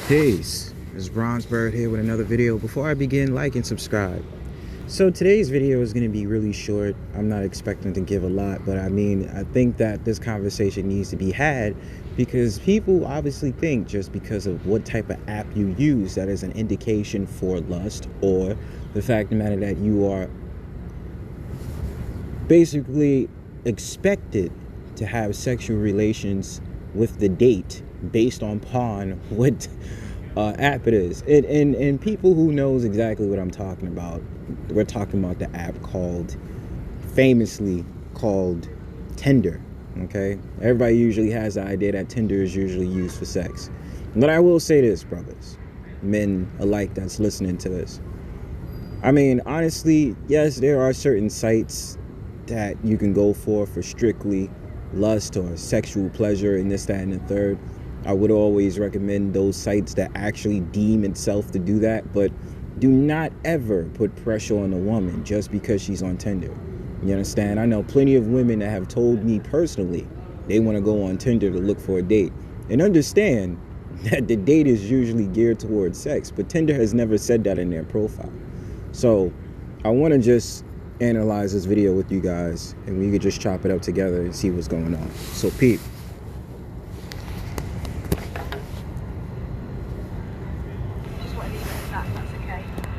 Peace, it's Bronzebird here with another video. Before I begin, like and subscribe. So today's video is going to be really short. I'm not expecting to give a lot, but I think that this conversation needs to be had because people obviously think just because of what type of app you use, that is an indication for lust, or the fact of the matter that you are basically expected to have sexual relations with the date based upon what app it is. And people who knows exactly what I'm talking about, we're talking about the app famously called Tinder. Okay, everybody usually has the idea that Tinder is usually used for sex, but I will say this, brothers, men alike that's listening to this, I mean, honestly, yes, there are certain sites that you can go for strictly lust or sexual pleasure and this, that, and the third. I would always recommend those sites that actually deem itself to do that, but do not ever put pressure on a woman just because she's on Tinder. You understand? I know plenty of women that have told me personally they want to go on Tinder to look for a date, and understand that the date is usually geared towards sex, but Tinder has never said that in their profile. So I want to just analyze this video with you guys, and we could just chop it up together and see what's going on. So peep.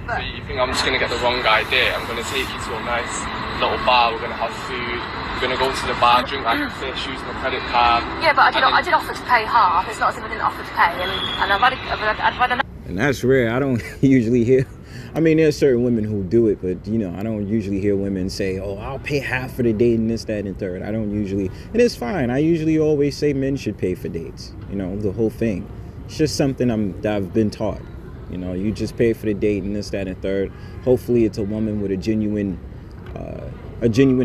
So you think I'm just going to get the wrong idea? I'm going to take you to a nice little bar, we're going to have food, we're going to go to the bar, drink like a fish, use my credit card. Yeah, but I did offer to pay half. It's not as if I didn't offer to pay, and I've had enough. And that's rare. I don't usually hear, I mean, there's certain women who do it, but you know, I don't usually hear women say, oh, I'll pay half for the date and this, that, and the third. I don't usually, and it's fine. I usually always say men should pay for dates, you know, the whole thing. It's just something I've been taught. You know, you just pay for the date and this, that, and the third. Hopefully it's a woman with a genuine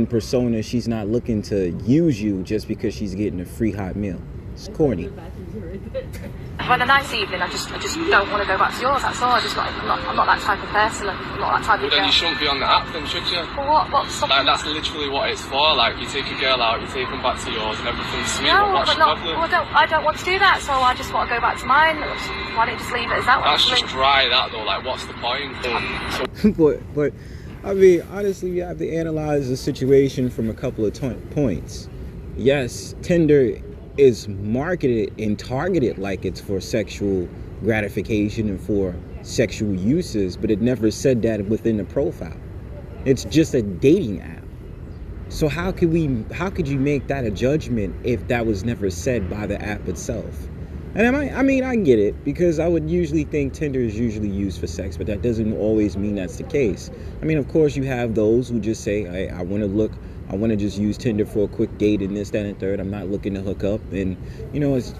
persona. She's not looking to use you just because she's getting a free hot meal. It's corny. I've had a nice evening. I just don't want to go back to yours. That's all. I'm not that type of person. I'm not that type of girl. Then you shouldn't be on the app, then, should you? Well, what's like, that's literally what it's for. Like, you take a girl out, you take them back to yours, and everything's sweet. No, but I don't want to do that. So I just want to go back to mine. Why don't you just leave it as that? That's just dry, that though. Like, what's the point? But I mean, honestly, you have to analyze the situation from a couple of points. Yes, Tinder is marketed and targeted like it's for sexual gratification and for sexual uses, but it never said that within the profile. It's just a dating app. So how could you make that a judgment if that was never said by the app itself? And I get it, because I would usually think Tinder is usually used for sex, but that doesn't always mean that's the case. I mean, of course, you have those who just say, hey, I want to just use Tinder for a quick date and this, that, and third. I'm not looking to hook up. And, you know, it's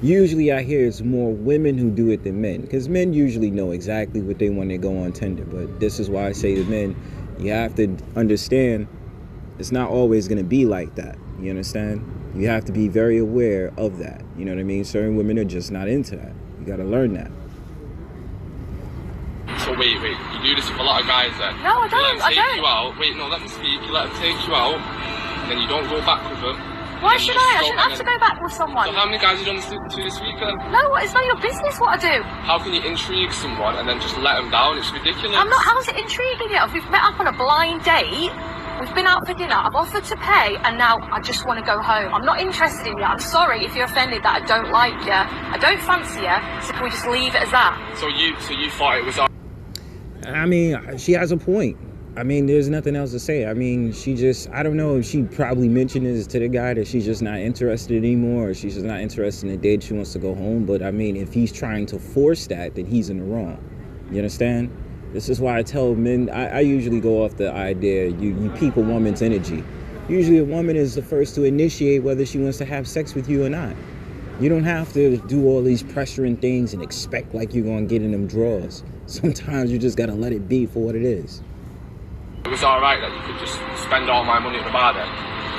usually I hear it's more women who do it than men, because men usually know exactly what they want to go on Tinder. But this is why I say to men, you have to understand it's not always going to be like that. You understand? You have to be very aware of that. You know what I mean? Certain women are just not into that. You got to learn that. So wait, you do this with a lot of guys then? No, I don't. You let them take you out. Wait, no, let me speak. You let them take you out, and then you don't go back with them. Why should I? I shouldn't have to go back with someone. So how many guys have you done to this weekend? No, it's not your business what I do. How can you intrigue someone and then just let them down? It's ridiculous. I'm not. How's it intriguing you? We've met up on a blind date. We've been out for dinner. I've offered to pay, and now I just want to go home. I'm not interested in you. I'm sorry if you're offended that I don't like you. I don't fancy you. So can we just leave it as that? So you thought it was. I mean, she has a point. I mean, there's nothing else to say. I mean, I don't know if she probably mentioned this to the guy that she's just not interested anymore, or she's just not interested in the date. She wants to go home. But I mean, if he's trying to force that, then he's in the wrong. You understand? This is why I tell men, I usually go off the idea, you peep a woman's energy. Usually a woman is the first to initiate whether she wants to have sex with you or not. You don't have to do all these pressuring things and expect like you're going to get in them drawers. Sometimes you just got to let it be for what it is. It was alright that you could just spend all my money at the bar then?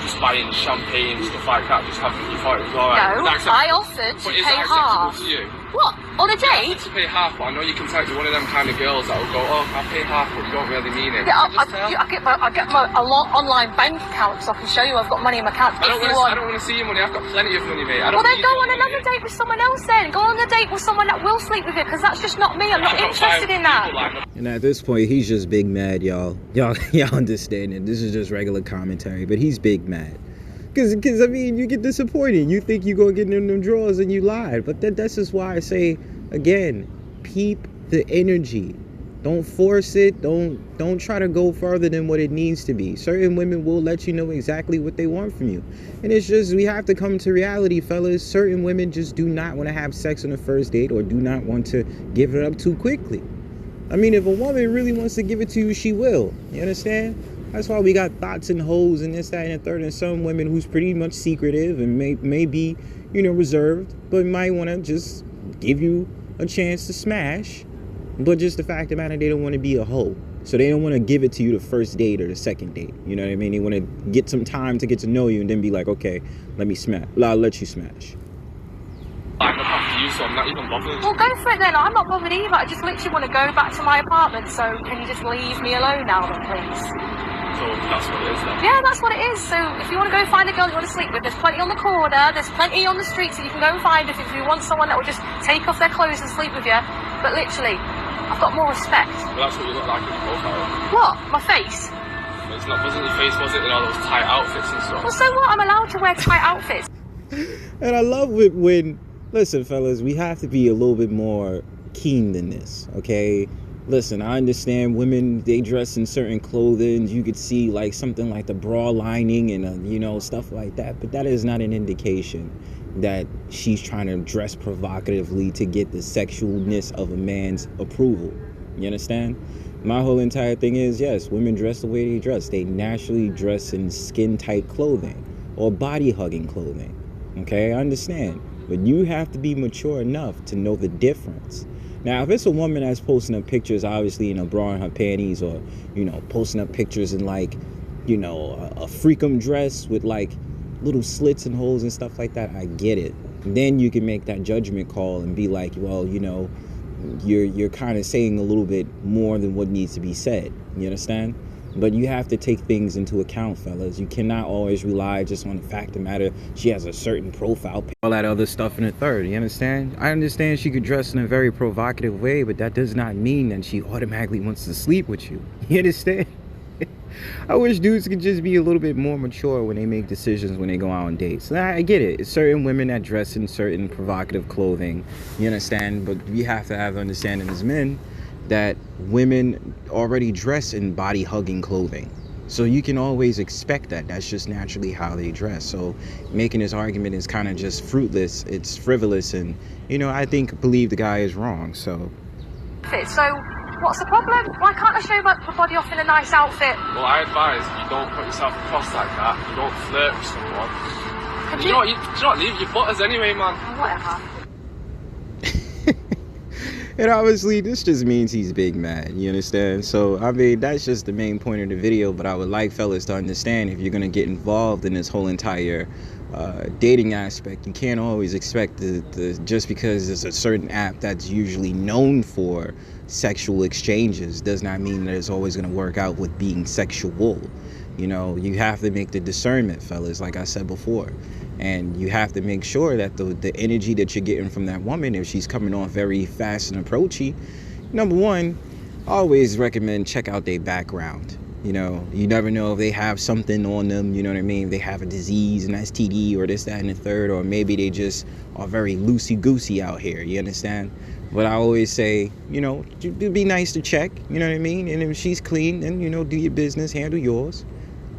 Just buying champagne, stuff like that, just having, you thought it was alright? No, I offered to pay half. To you? What? On a I date? to pay half, but I know you can tell you're one of them kind of girls that will go, oh, I'll pay half, but you don't really mean it. Yeah, Just tell. I get my online bank account so I can show you I've got money in my account. I don't want to see your money. I've got plenty of money, mate. Well, then go on another date with someone else then. Go on a date with someone that will sleep with you, because that's just not me. I'm not interested in that. And at this point, he's just big mad, y'all. Y'all understand it. This is just regular commentary, but he's big mad. Because I mean, you get disappointed. You think you gonna get in them drawers and you lied. But that's just why I say, again, peep the energy. Don't force it. Don't try to go further than what it needs to be. Certain women will let you know exactly what they want from you. And it's just, we have to come to reality, fellas. Certain women just do not want to have sex on the first date, or do not want to give it up too quickly. I mean, if a woman really wants to give it to you, she will. You understand? That's why we got thoughts and hoes and this, that, and the third. And some women who's pretty much secretive and may be, reserved, but might want to just give you a chance to smash. But just the fact of the matter, they don't want to be a hoe. So they don't want to give it to you the first date or the second date. You know what I mean? They want to get some time to get to know you and then be like, okay, let me smash. I'll let you smash. I'm not after you, so I'm not even bothered. Well, go for it then. I'm not bothered either. I just literally want to go back to my apartment. So can you just leave me alone now then, please? So that's what it is then? Yeah, that's what it is. So if you want to go find a girl you want to sleep with, there's plenty on the corner, there's plenty on the street, so you can go and find it if you want someone that will just take off their clothes and sleep with you. But literally, I've got more respect. Well, that's what you look like in your profile. What? My face? Wasn't your face, was it, in all those tight outfits and stuff? Well, so what? I'm allowed to wear tight outfits. And I love it when, listen, fellas, we have to be a little bit more keen than this, okay? Listen, I understand women, they dress in certain clothing. You could see like something like the bra lining and, stuff like that. But that is not an indication that she's trying to dress provocatively to get the sexualness of a man's approval. You understand? My whole entire thing is, yes, women dress the way they dress. They naturally dress in skin-tight clothing or body-hugging clothing. Okay, I understand. But you have to be mature enough to know the difference. Now, if it's a woman that's posting up pictures, obviously in a bra and her panties, or, posting up pictures in like, a freakum dress with like little slits and holes and stuff like that, I get it. Then you can make that judgment call and be like, well, you're kind of saying a little bit more than what needs to be said. You understand? But you have to take things into account, fellas. You cannot always rely just on the fact of the matter she has a certain profile, all that other stuff in the third. You understand? I understand she could dress in a very provocative way, but that does not mean that she automatically wants to sleep with you. You understand? I wish dudes could just be a little bit more mature when they make decisions when they go out on dates. I get it. It's certain women that dress in certain provocative clothing. You understand? But we have to have understanding as men that women already dress in body-hugging clothing. So you can always expect that. That's just naturally how they dress. So making this argument is kind of just fruitless. It's frivolous. And, I believe the guy is wrong. So What's the problem? Why can't I show my body off in a nice outfit? Well, I advise you don't put yourself across like that. You don't flirt with someone. You don't leave your butters anyway, man. Whatever. And obviously, this just means he's big mad, you understand? So, I mean, that's just the main point of the video, but I would like fellas to understand, if you're going to get involved in this whole entire dating aspect, you can't always expect just because there's a certain app that's usually known for sexual exchanges does not mean that it's always going to work out with being sexual. You have to make the discernment, fellas, like I said before. And you have to make sure that the energy that you're getting from that woman, if she's coming on very fast and approachy, number one, I always recommend check out their background. You never know if they have something on them, you know what I mean? They have a disease, an STD, or this, that, and the third, or maybe they just are very loosey-goosey out here, you understand? But I always say, do be nice to check, you know what I mean? And if she's clean, then, do your business, handle yours.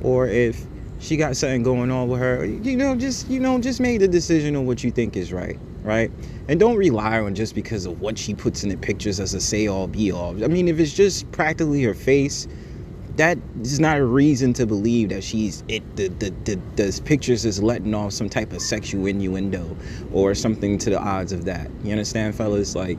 Or if she got something going on with her, just make the decision on what you think is right? And don't rely on just because of what she puts in the pictures as a say-all, be-all. I mean, if it's just practically her face, that is not a reason to believe that the pictures is letting off some type of sexual innuendo or something to the odds of that. You understand, fellas? Like,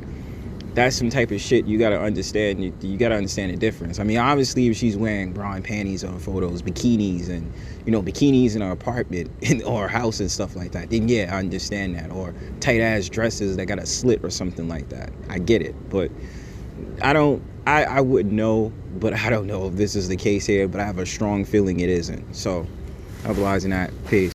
that's some type of shit you gotta understand. You gotta understand the difference. I mean, obviously, if she's wearing bra and panties on photos, bikinis, and bikinis in her apartment or her house and stuff like that, then yeah, I understand that. Or tight ass dresses that got a slit or something like that. I get it, but I wouldn't know, but I don't know if this is the case here. But I have a strong feeling it isn't. So, I'm realizing that. Peace.